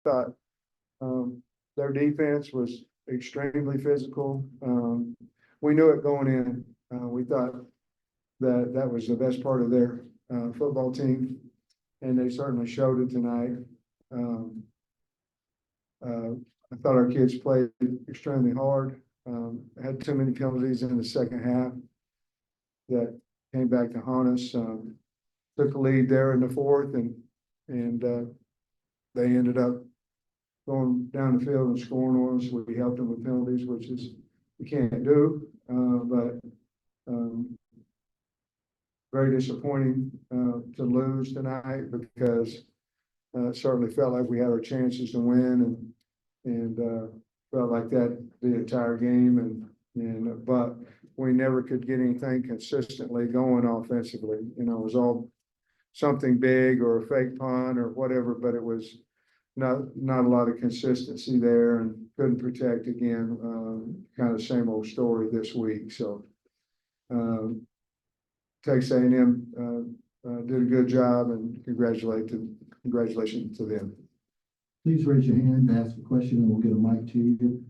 thought their defense was extremely physical. We knew it going in. We thought that that was the best part of their football team, and they certainly showed it tonight. I thought our kids played extremely hard. Had too many penalties in the second half that came back to haunt us. Took the lead there in the fourth, and they ended up going down the field and scoring on us. We helped them with penalties, which is we can't do, but very disappointing to lose tonight, because it certainly felt like we had our chances to win, and felt like that the entire game, but we never could get anything consistently going offensively. You know, it was all something big or a fake punt or whatever, but it was not a lot of consistency there, and couldn't protect again. Kind of same old story this week. So Texas A&M did a good job, and congratulations to them. Please raise your hand to ask a question, and we'll get a mic to you.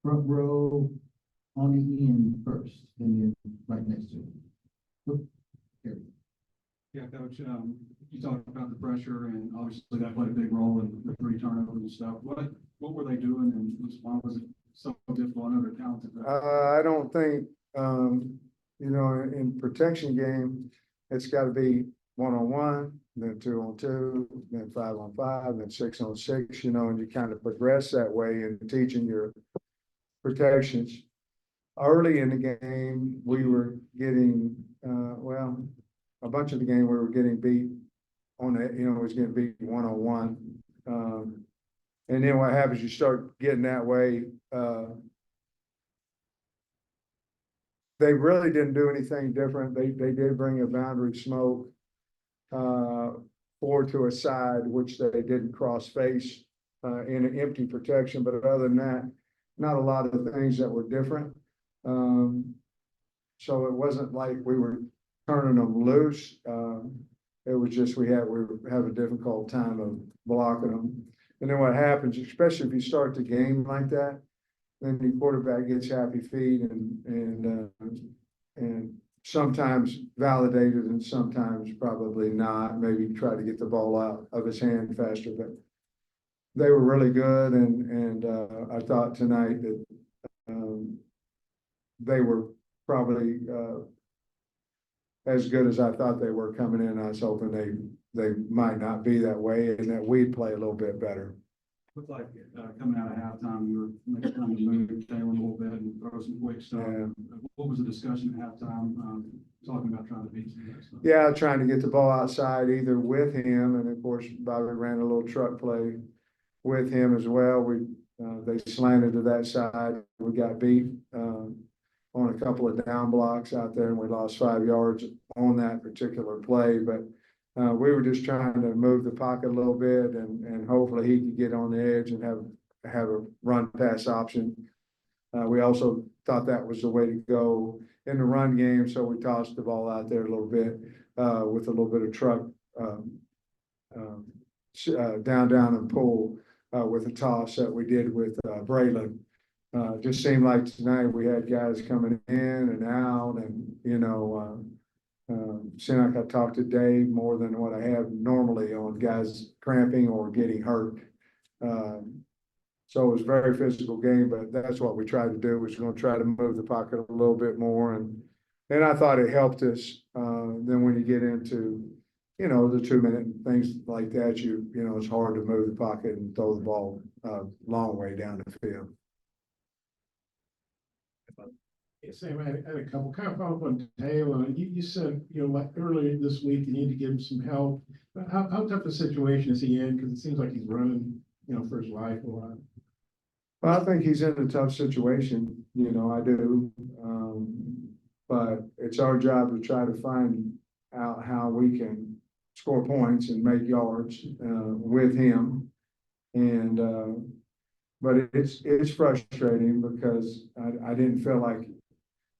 Front row on the end first, and then right next to him. Here. Yeah, Coach, you talked about the pressure, and obviously that played a big role in the 3 turnovers and stuff. What were they doing, and why was it so difficult? I know they're talented. I don't think, you know, in protection game, it's got to be 1-on-1, then 2-on-2, then 5-on-5, then 6-on-6, you know, and you kind of progress that way in teaching your protections. Early in the game, we were getting, a bunch of the game we were getting beat on it, you know, it was getting beat 1-on-1. And then what happens, you start getting that way. They really didn't do anything different. They did bring a boundary smoke forward to a side, which they didn't cross face in an empty protection. But other than that, not a lot of things that were different. So it wasn't like we were turning them loose. It was just we have a difficult time of blocking them. And then what happens, especially if you start the game like that, then the quarterback gets happy feet and sometimes validated and sometimes probably not. Maybe try to get the ball out of his hand faster, but they were really good. And I thought tonight that they were probably as good as I thought they were coming in. I was hoping they might not be that way, and that we'd play a little bit better. Looked like coming out of halftime, you were maybe trying to move Taylor a little bit and throw some quick stuff. Yeah. What was the discussion at halftime, talking about trying to beat some of that stuff? Yeah, trying to get the ball outside either with him, and of course Bobby ran a little truck play with him as well. They slanted to that side. We got beat on a couple of down blocks out there, and we lost 5 yards on that particular play. But we were just trying to move the pocket a little bit, and hopefully he could get on the edge and have a run pass option. We also thought that was the way to go in the run game, so we tossed the ball out there a little bit with a little bit of truck down and pull with a toss that we did with Braylon. Just seemed like tonight we had guys coming in and out, and you know, seemed like I talked to Dave more than what I have normally on guys cramping or getting hurt. So it was a very physical game, but that's what we tried to do. Was going to try to move the pocket a little bit more, and I thought it helped us. Then when you get into, you know, the 2-minute things like that, you know, it's hard to move the pocket and throw the ball a long way down the field. Yeah, Sam, I had a couple kind of follow up on Taylor. You said, you know, like earlier this week, you need to give him some help. How tough a situation is he in? Because it seems like he's running, you know, for his life a lot. Well, I think he's in a tough situation. You know, I do. But it's our job to try to find out how we can score points and make yards with him. And but it's frustrating because I didn't feel like,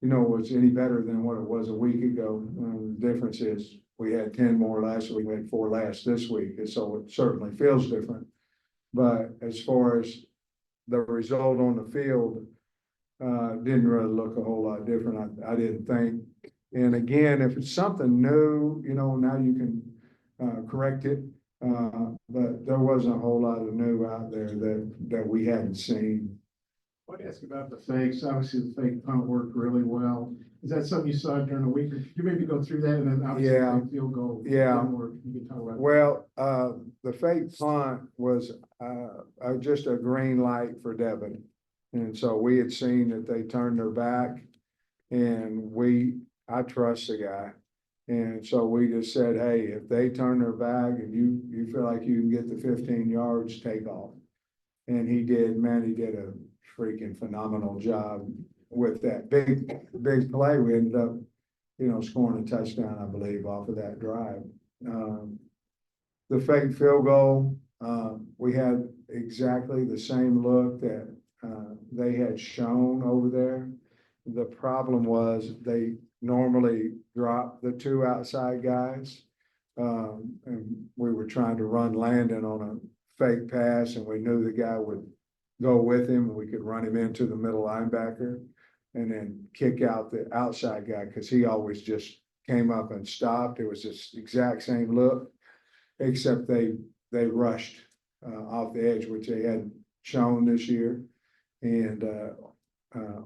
you know, it was any better than what it was a week ago. The difference is we had 10 more last week, we had 4 last this week, and so it certainly feels different. But as far as the result on the field, didn't really look a whole lot different, I didn't think. And again, if it's something new, now you can, correct it. But there wasn't a whole lot of new out there that we hadn't seen. I want to ask about the fakes. Obviously, the fake punt worked really well. Is that something you saw during the week? Could you maybe go through that and then obviously Yeah. the fake field goal? Yeah. didn't work. You can talk about. Well, the fake punt was, just a green light for Devon. And so we had seen that they turned their back and I trust the guy. And so we just said, hey, if they turn their back and you feel like you can get the 15 yards, take off. And he did, man, he did a freaking phenomenal job with that big play. We ended up, scoring a touchdown, I believe, off of that drive. The fake field goal, we had exactly the same look that they had shown over there. The problem was they normally drop the two outside guys. And we were trying to run Landon on a fake pass, and we knew the guy would go with him and we could run him into the middle linebacker and then kick out the outside guy, because he always just came up and stopped. It was this exact same look, except they rushed off the edge, which they hadn't shown this year. And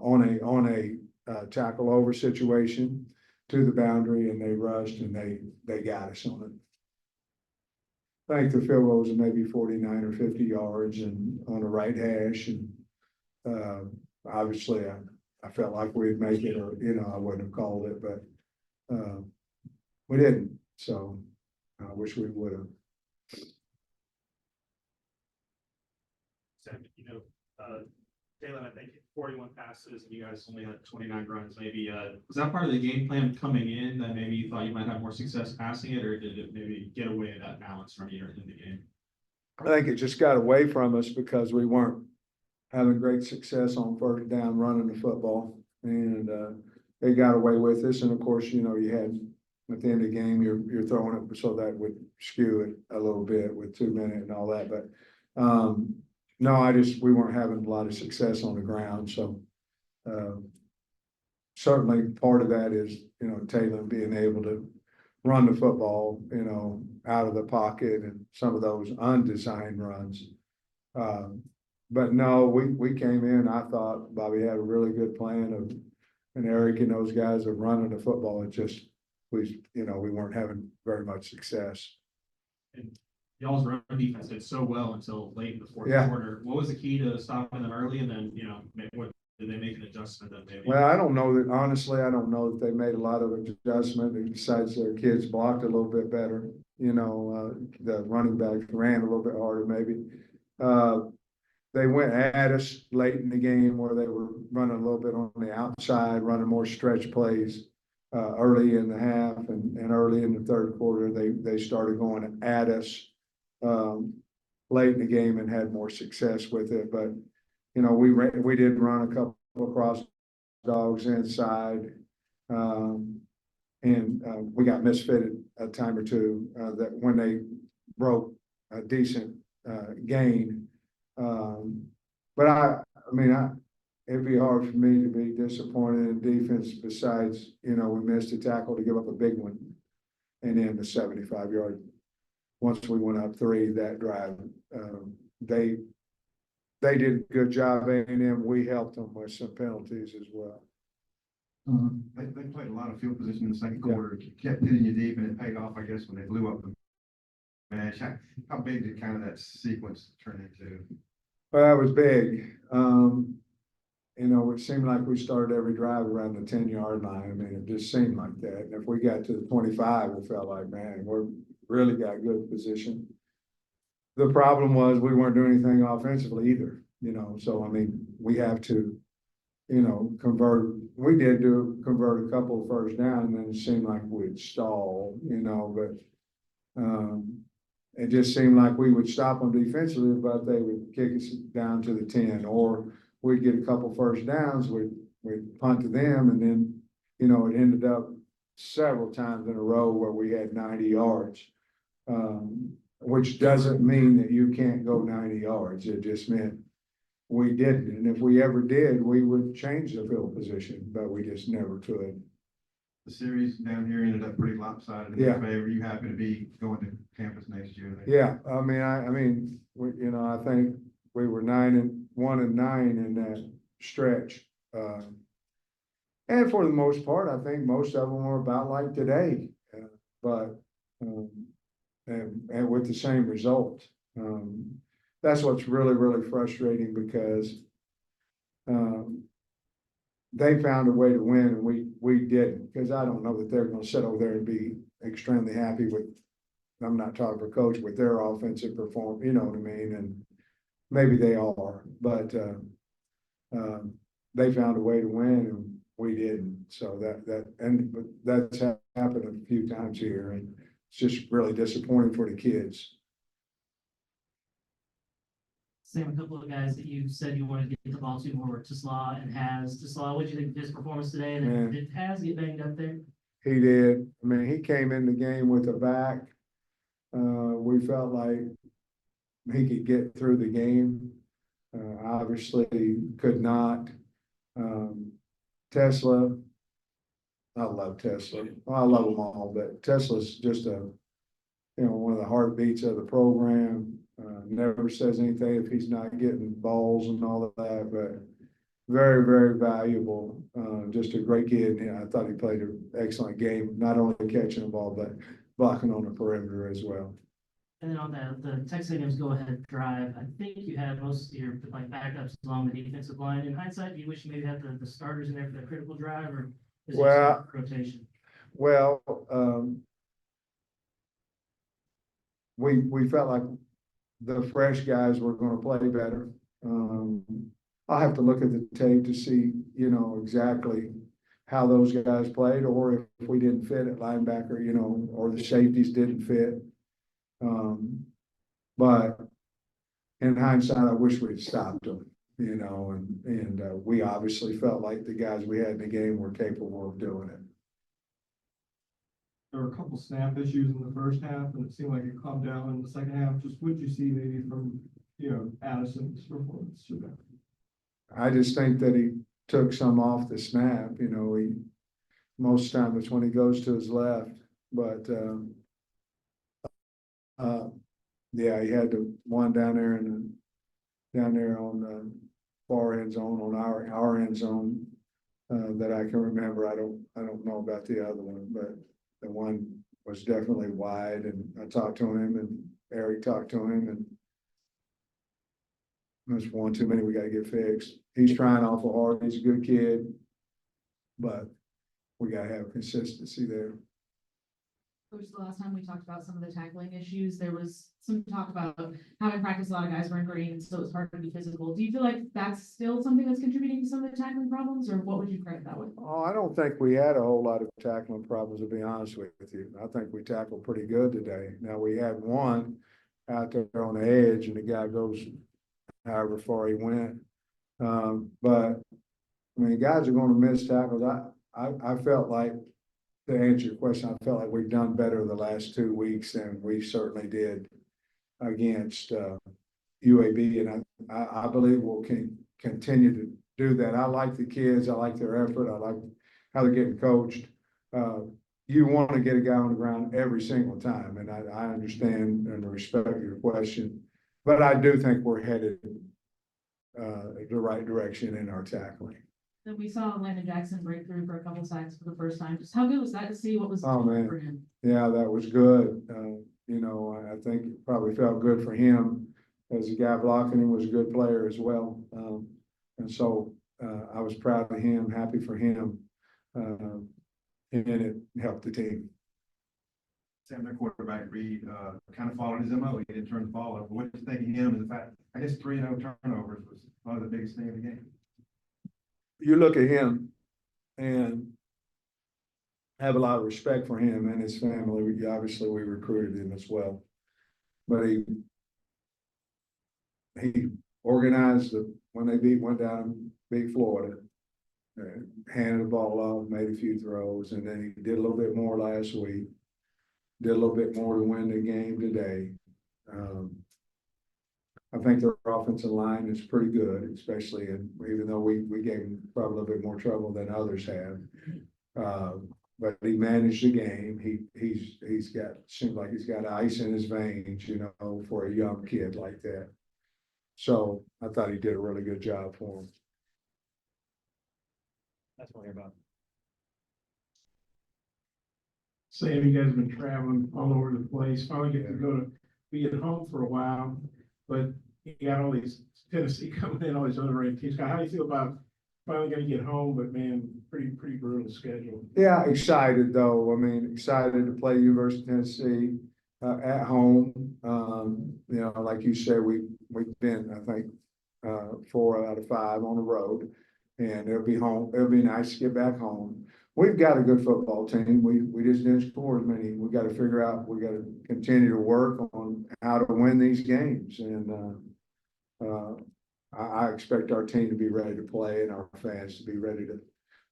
on a tackle over situation to the boundary, and they rushed and they got us on it. I think the field goal was maybe 49 or 50 yards and on the right hash. And obviously I felt like we'd make it, or, I wouldn't have called it, but we didn't. So I wish we would have. Sam, Taylor, I think 41 passes and you guys only had 29 runs. Maybe was that part of the game plan coming in that maybe you thought you might have more success passing it, or did it maybe get away that balance from you in the game? I think it just got away from us because we weren't having great success on first down running the football, and they got away with us. And of course, you had at the end of the game, you're throwing it, so that would skew it a little bit with 2 minutes and all that. But no, we weren't having a lot of success on the ground. So certainly part of that is, Taylor being able to run the football, out of the pocket and some of those undesigned runs. But no, we came in, I thought Bobby had a really good plan and Eric and those guys of running the football. It just, we weren't having very much success. And y'all's run defense did so well until late in the fourth Yeah. quarter. What was the key to stopping them early? And then, what did they make an adjustment that maybe? Well, I don't know that they made a lot of adjustment, besides their kids blocked a little bit better. The running backs ran a little bit harder maybe. They went at us late in the game where they were running a little bit on the outside, running more stretch plays early in the half and early in the third quarter. They started going at us late in the game and had more success with it. But, we did run a couple of cross dogs inside. And we got misfitted a time or two that when they broke a decent gain. But it'd be hard for me to be disappointed in defense, besides, we missed a tackle to give up a big one. And then the 75-yard, once we went up 3 that drive, they did a good job, A&M. We helped them with some penalties as well. They played a lot of field position in the second quarter, kept hitting you deep, and it paid off, I guess, when they blew up the match. How big did kind of that sequence turn into? Well, that was big. It seemed like we started every drive around the 10-yard line. It just seemed like that. And if we got to the 25, we felt like, man, we're really got good position. The problem was we weren't doing anything offensively either, so, we have to, convert. We did convert a couple of first down, and then it seemed like we'd stall, but it just seemed like we would stop them defensively, but they would kick us down to the 10, or we'd get a couple first downs, we'd punt to them, and then, it ended up several times in a row where we had 90 yards. which doesn't mean that you can't go 90 yards. It just meant we didn't. And if we ever did, we would change the field position, but we just never could. The series down here ended up pretty lopsided in Yeah. your favor. You happen to be going to campus next year. Yeah, I mean, I think we were 1-9 in that stretch. And for the most part, I think most of them were about like today, but, and with the same result. That's what's really, really frustrating because, they found a way to win and we didn't, because I don't know that they're gonna sit over there and be extremely happy with, I'm not talking for coach, with their offensive performance, you know what I mean? And maybe they are, but, they found a way to win and we didn't. So but that's happened a few times here, and it's just really disappointing for the kids. Sam, a couple of guys that you said you wanted to get the ball to more were Tisla and Has. Tisla, what did you think of his performance today? And then Man. did Has get banged up there? He did. I mean, he came in the game with a back. We felt like he could get through the game. Obviously could not. Tesla, I love Tesla. Well, I love them all, but Tesla's just one of the heartbeats of the program. Never says anything if he's not getting balls and all of that, but very, very valuable. Just a great kid. And I thought he played an excellent game, not only catching the ball, but blocking on the perimeter as well. And then on the Texas A&M's go-ahead drive, I think you had most of your backups along the defensive line. In hindsight, do you wish you maybe had the starters in there for that critical drive, or is it Well, just a rotation? Well, we felt like the fresh guys were gonna play better. I'll have to look at the tape to see, exactly how those guys played, or if we didn't fit at linebacker, or the safeties didn't fit. But in hindsight, I wish we'd stopped them, and we obviously felt like the guys we had in the game were capable of doing it. There were a couple snap issues in the first half, and it seemed like it calmed down in the second half. Just what you see maybe from, Addison's performance today? I just think that he took some off the snap, most of the time it's when he goes to his left, but, yeah, he had the one down there on the far end zone, on our end zone, that I can remember. I don't know about the other one, but the one was definitely wide, and I talked to him and Eric talked to him, and there's one too many we gotta get fixed. He's trying awful hard. He's a good kid, but we gotta have consistency there. Coach, the last time we talked about some of the tackling issues, there was some talk about how in practice a lot of guys were in green, and so it was hard to be physical. Do you feel like that's still something that's contributing to some of the tackling problems, or what would you credit that with? Oh, I don't think we had a whole lot of tackling problems, to be honest with you. I think we tackled pretty good today. Now, we had one out there on the edge, and the guy goes however far he went. But I mean, guys are gonna miss tackles. I felt like, to answer your question, I felt like we've done better the last 2 weeks than we certainly did against UAB, and I believe we'll continue to do that. I like the kids. I like their effort. I like how they're getting coached. You want to get a guy on the ground every single time, and I understand and respect your question, but I do think we're headed the right direction in our tackling. Then we saw Landon Jackson break through for a couple sacks for the first time. Just how good was that to see? What was Oh, man. for him? Yeah, that was good. I think it probably felt good for him, as the guy blocking him was a good player as well. And so I was proud of him, happy for him. And it helped the team. Sam, their quarterback Reed, kind of followed his MO. He didn't turn the ball over. What do you think of him and the fact, I guess 3-0 turnovers was probably the biggest thing of the game? You look at him and have a lot of respect for him and his family. Obviously, we recruited him as well, but he organized when they went down, beat Florida, handed the ball off, made a few throws, and then he did a little bit more last week. Did a little bit more to win the game today. I think their offensive line is pretty good, especially even though we gave them probably a little bit more trouble than others have. But he managed the game. Seems like he's got ice in his veins, for a young kid like that. So I thought he did a really good job for him. That's what we're about. Sam, you guys have been traveling all over the place, finally get to be at home for a while, but you got all these Tennessee coming in, all these other ranked teams. How do you feel about finally gonna get home, but man, pretty brutal schedule? Yeah, excited though. I mean, excited to play University of Tennessee at home. Like you said, we've been, I think, 4 out of 5 on the road, and it'll be home. It'll be nice to get back home. We've got a good football team. We just didn't score as many. We got to figure out. We got to continue to work on how to win these games, and I expect our team to be ready to play and our fans to be ready to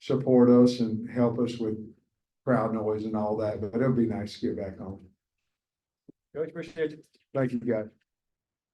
support us and help us with crowd noise and all that. But it'll be nice to get back home. Coach, appreciate it. Thank you, guys.